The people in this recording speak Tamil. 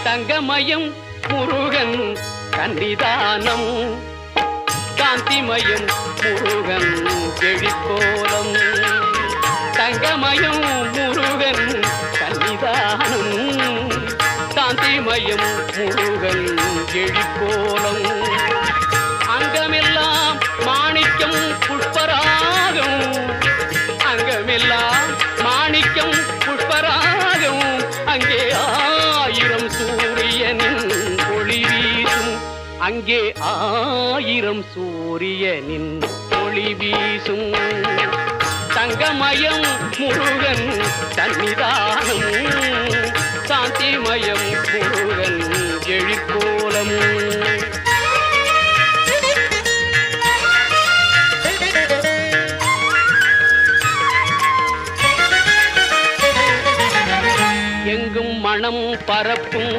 தங்கமயம் முருகன் கன்னிதானம் காந்திமயம் முருகன் எழிற்கோலம் தங்கமயம் முருகன் கன்னிதானம் காந்திமயம் முருகன் எழிற்கோலம் அங்கமெல்லாம் மாணிக்கம் புஷ்பராகம் அங்கமெல்லாம் மாணிக்கம் புஷ்பராகம் அங்கே ஆயிரம் சூரியனின் ஒளி வீசும் அங்கே ஆயிரம் சூரியனின் ஒளி வீசும் தங்கமயம் முருகன் சன்னிதானம் சாந்திமயம் முருகன் எழிற்கோலம் எங்கும் மனம் பரப்பும்